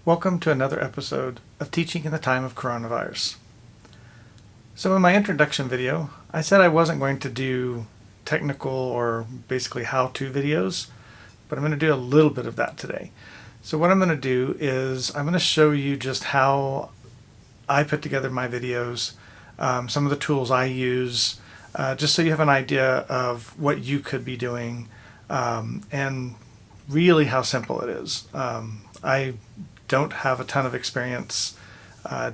Welcome to another episode of Teaching in the Time of Coronavirus. So in my introduction video, I said I wasn't going to do technical or basically how-to videos, but I'm going to do a little bit of that today. So what I'm going to do is I'm going to show you just how I put together my videos, some of the tools I use, just so you have an idea of what you could be doing and really how simple it is. I don't have a ton of experience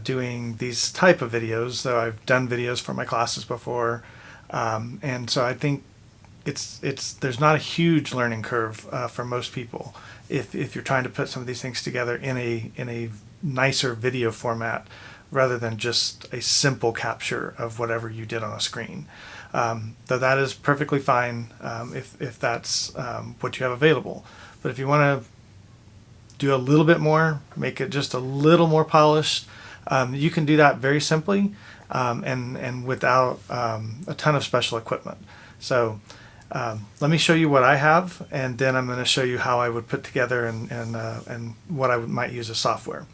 doing these type of videos, though I've done videos for my classes before, and so I think there's not a huge learning curve for most people if you're trying to put some of these things together in a nicer video format rather than just a simple capture of whatever you did on a screen. Though that is perfectly fine if that's what you have available. But if you want to do a little bit more, make it just a little more polished, you can do that very simply and without a ton of special equipment. So let me show you what I have, and then I'm going to show you how I would put together and what I might use as software.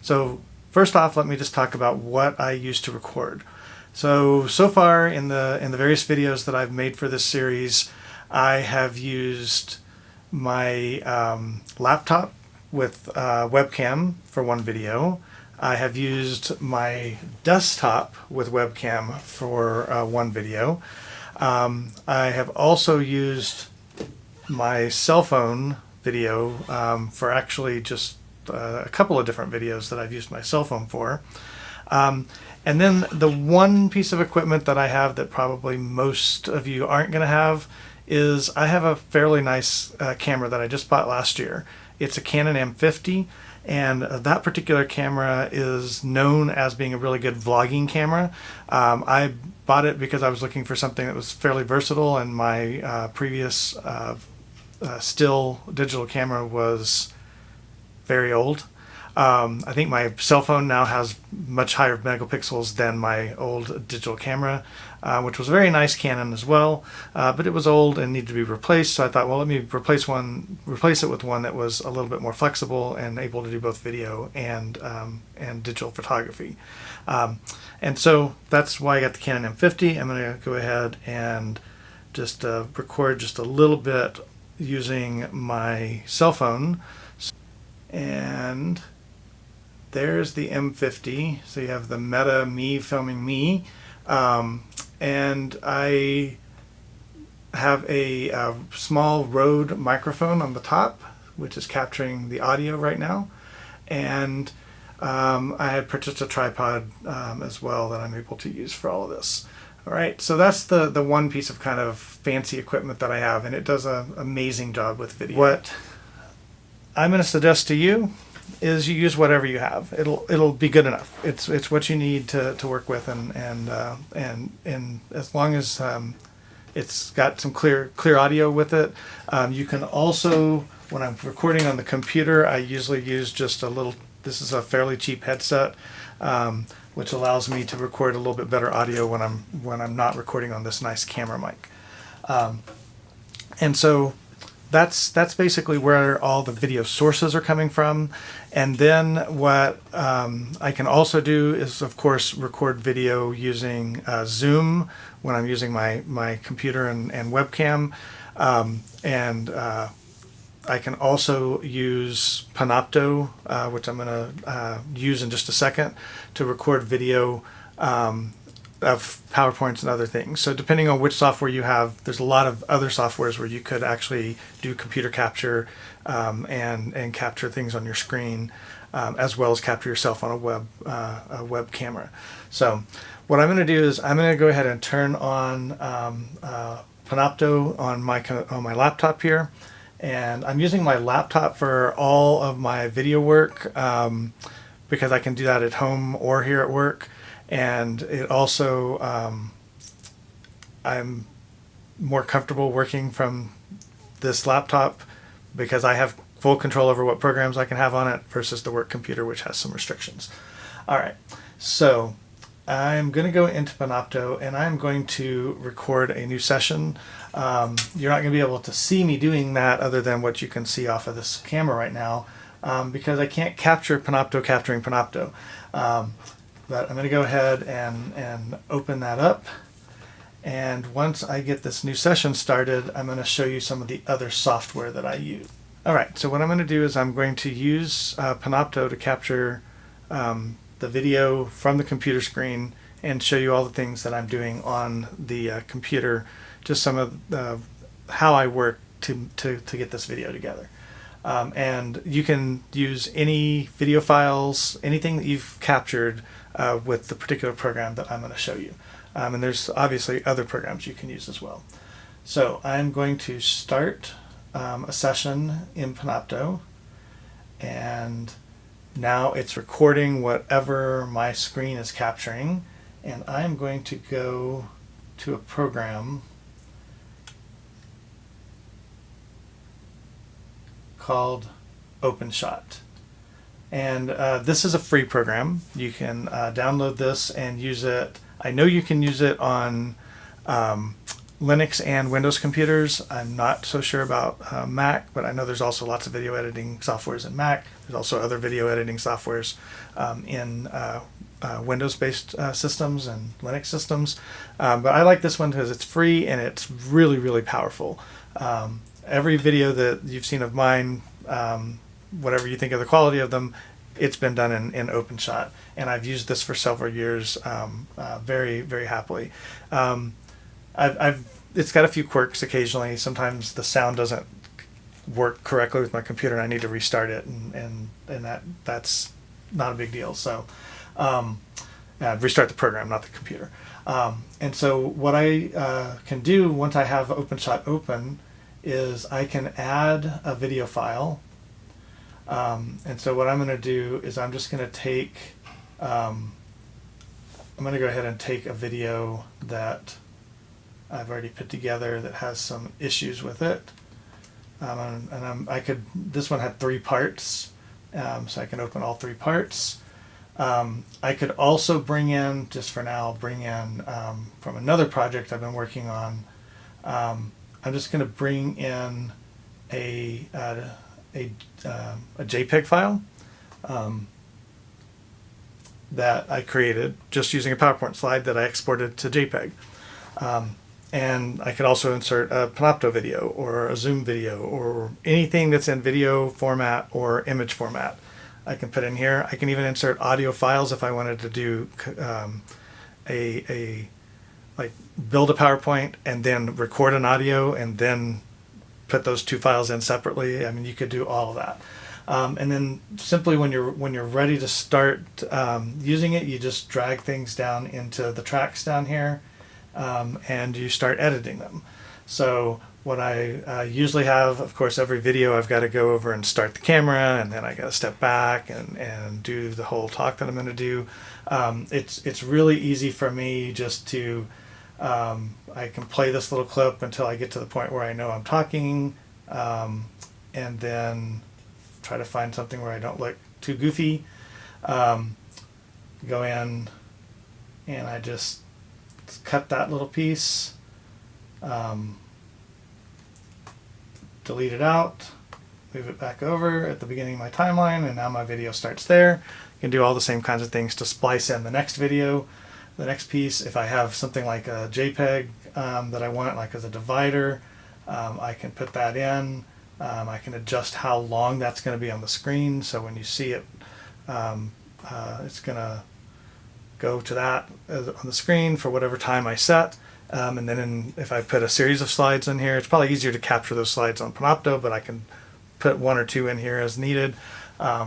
So first off, let me just talk about what I use to record. So far in the various videos that I've made for this series, I have used my laptop with webcam for one video. I have used my desktop with webcam for one video. I have also used my cell phone video for actually just a couple of different videos that I've used my cell phone for. And then the one piece of equipment that I have that probably most of you aren't going to have is I have a fairly nice camera that I just bought last year. It's a Canon M50, and that particular camera is known as being a really good vlogging camera. I bought it because I was looking for something that was fairly versatile, and my previous still digital camera was very old. I think my cell phone now has much higher megapixels than my old digital camera, which was a very nice Canon as well, but it was old and needed to be replaced. So I thought, well, let me replace it with one that was a little bit more flexible and able to do both video and digital photography. And so that's why I got the Canon M50. I'm going to go ahead and just record just a little bit using my cell phone. And there's the M50. So you have the Meta me filming me. And I have a small Rode microphone on the top, which is capturing the audio right now. And I had purchased a tripod as well that I'm able to use for all of this. All right, so that's the one piece of kind of fancy equipment that I have, and it does an amazing job with video. What I'm going to suggest to you is you use whatever you have. It'll be good enough. It's what you need to work with, and as long as it's got some clear audio with it. You can also, when I'm recording on the computer, I usually use just a little. This is a fairly cheap headset, which allows me to record a little bit better audio when I'm not recording on this nice camera mic. And so that's basically where all the video sources are coming from. And then what I can also do is, of course, record video using Zoom when I'm using my computer and webcam. I can also use Panopto, which I'm going to use in just a second, to record video of PowerPoints and other things. So depending on which software you have, there's a lot of other softwares where you could actually do computer capture and capture things on your screen, as well as capture yourself on a web camera. So what I'm going to do is I'm going to go ahead and turn on Panopto on my laptop here. And I'm using my laptop for all of my video work because I can do that at home or here at work. And it also, I'm more comfortable working from this laptop because I have full control over what programs I can have on it versus the work computer, which has some restrictions. All right, so I'm going to go into Panopto and I'm going to record a new session. You're not going to be able to see me doing that other than what you can see off of this camera right now, because I can't capture Panopto capturing Panopto. But I'm going to go ahead and open that up. And once I get this new session started, I'm going to show you some of the other software that I use. Alright, so what I'm going to do is I'm going to use Panopto to capture the video from the computer screen and show you all the things that I'm doing on the computer, just some of how I work to get this video together. And you can use any video files, anything that you've captured with the particular program that I'm going to show you. And there's obviously other programs you can use as well. So I'm going to start a session in Panopto, and now it's recording whatever my screen is capturing, and I'm going to go to a program called OpenShot. And this is a free program. You can download this and use it. I know you can use it on Linux and Windows computers. I'm not so sure about Mac, but I know there's also lots of video editing softwares in Mac. There's also other video editing softwares in Windows-based systems and Linux systems. But I like this one because it's free and it's really, really powerful. Every video that you've seen of mine, whatever you think of the quality of them, it's been done in OpenShot. And I've used this for several years very, very happily. It's got a few quirks occasionally. Sometimes the sound doesn't work correctly with my computer and I need to restart it, and that's not a big deal. So restart the program, not the computer. And so what I can do once I have OpenShot open is I can add a video file. And so what I'm going to do is I'm just going to take, I'm going to go ahead and take a video that I've already put together that has some issues with it. This one had 3 parts, so I can open all 3 parts. I could also bring in, just for now, from another project I've been working on, I'm just going to bring in a JPEG file that I created just using a PowerPoint slide that I exported to JPEG. And I could also insert a Panopto video or a Zoom video or anything that's in video format or image format. I can put in here. I can even insert audio files if I wanted to do like build a PowerPoint and then record an audio and then put those 2 files in separately. I mean, you could do all of that. And then simply when you're ready to start using it, you just drag things down into the tracks down here, and you start editing them. So what I usually have, of course, every video I've got to go over and start the camera, and then I got to step back and do the whole talk that I'm going to do. It's really easy for me just to I can play this little clip until I get to the point where I know I'm talking, and then try to find something where I don't look too goofy. Go in and I just cut that little piece, delete it out, move it back over at the beginning of my timeline, and now my video starts there. You can do all the same kinds of things to splice in the next video, the next piece. If I have something like a JPEG that I want, like as a divider, I can put that in. I can adjust how long that's going to be on the screen, so when you see it, it's going to go to that on the screen for whatever time I set. And then if I put a series of slides in here, it's probably easier to capture those slides on Panopto, but I can put 1 or 2 in here as needed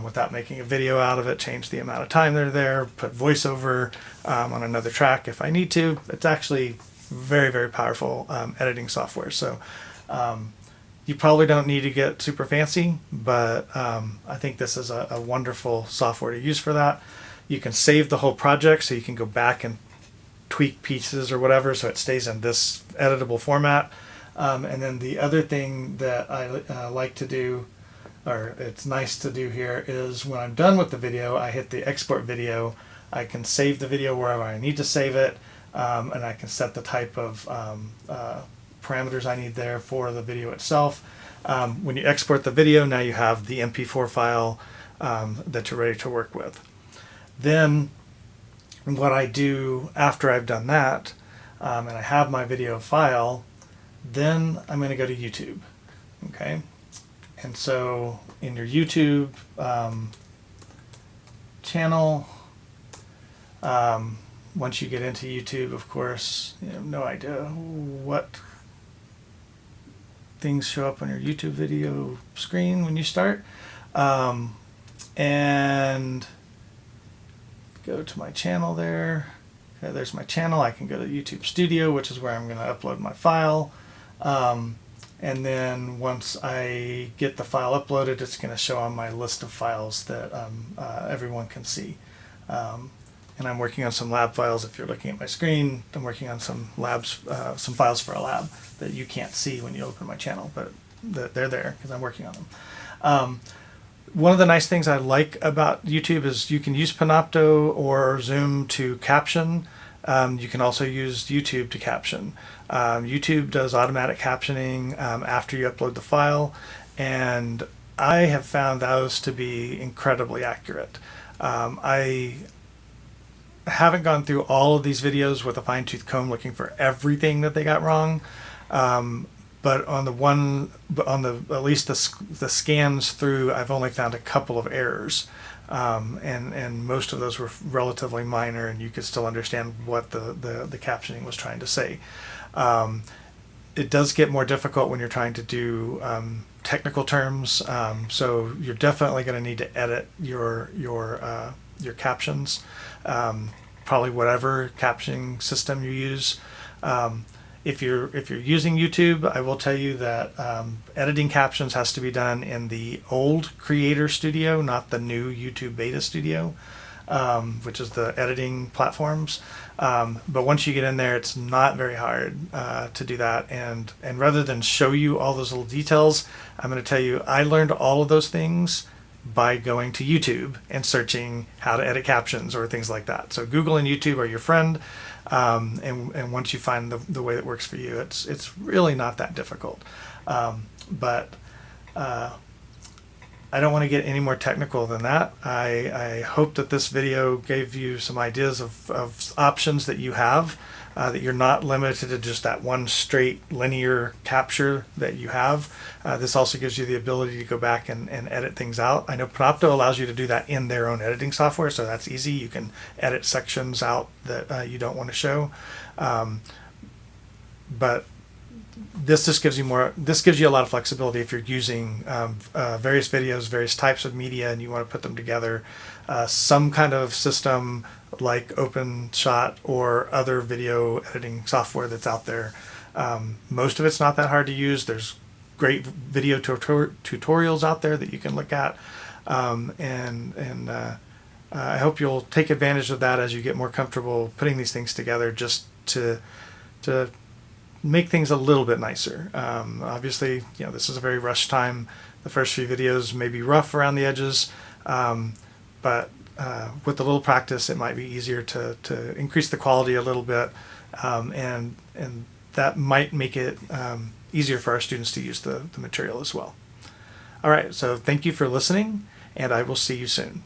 without making a video out of it, change the amount of time they're there, put voiceover on another track if I need to. It's actually very, very powerful editing software. So you probably don't need to get super fancy, but I think this is a wonderful software to use for that. You can save the whole project, so you can go back and tweak pieces or whatever, so it stays in this editable format. And then the other thing that I like to do, or it's nice to do here, is when I'm done with the video, I hit the export video I can save the video wherever I need to save it, and I can set the type of parameters I need there for the video itself. When you export the video, now you have the MP4 file that you're ready to work with. Then what I do after I've done that, and I have my video file, then I'm going to go to YouTube. Okay, and so in your YouTube channel, once you get into YouTube, of course, you have no idea what things show up on your YouTube video screen when you start. And go to my channel there. Okay, there's my channel. I can go to YouTube Studio, which is where I'm going to upload my file. And then once I get the file uploaded, it's going to show on my list of files that everyone can see. And I'm working on some lab files. If you're looking at my screen, I'm working on some labs, some files for a lab that you can't see when you open my channel, but they're there because I'm working on them. One of the nice things I like about YouTube is you can use Panopto or Zoom to caption. You can also use YouTube to caption. YouTube does automatic captioning after you upload the file, and I have found those to be incredibly accurate. I haven't gone through all of these videos with a fine-tooth comb looking for everything that they got wrong, but on at least the scans through, I've only found a couple of errors. And most of those were relatively minor, and you could still understand what the captioning was trying to say. It does get more difficult when you're trying to do technical terms, so you're definitely going to need to edit your captions, probably whatever captioning system you use. If you're using YouTube, I will tell you that editing captions has to be done in the old Creator Studio, not the new YouTube Beta Studio, which is the editing platforms. But once you get in there, it's not very hard to do that. And rather than show you all those little details, I'm going to tell you I learned all of those things by going to YouTube and searching how to edit captions or things like that. So Google and YouTube are your friend. And once you find the way that works for you, it's really not that difficult. But I don't want to get any more technical than that. I hope that this video gave you some ideas of options that you have, that you're not limited to just that one straight linear capture that you have. This also gives you the ability to go back and edit things out. I know Panopto allows you to do that in their own editing software, so that's easy. You can edit sections out that you don't want to show. But this just gives you more. This gives you a lot of flexibility if you're using various videos, various types of media, and you want to put them together. Some kind of system like OpenShot or other video editing software that's out there. Most of it's not that hard to use. There's great video tutorials out there that you can look at, and I hope you'll take advantage of that as you get more comfortable putting these things together, just to make things a little bit nicer. Obviously, this is a very rushed time. The first few videos may be rough around the edges, but with a little practice, it might be easier to increase the quality a little bit, and that might make it easier for our students to use the material as well. All right, so thank you for listening, and I will see you soon.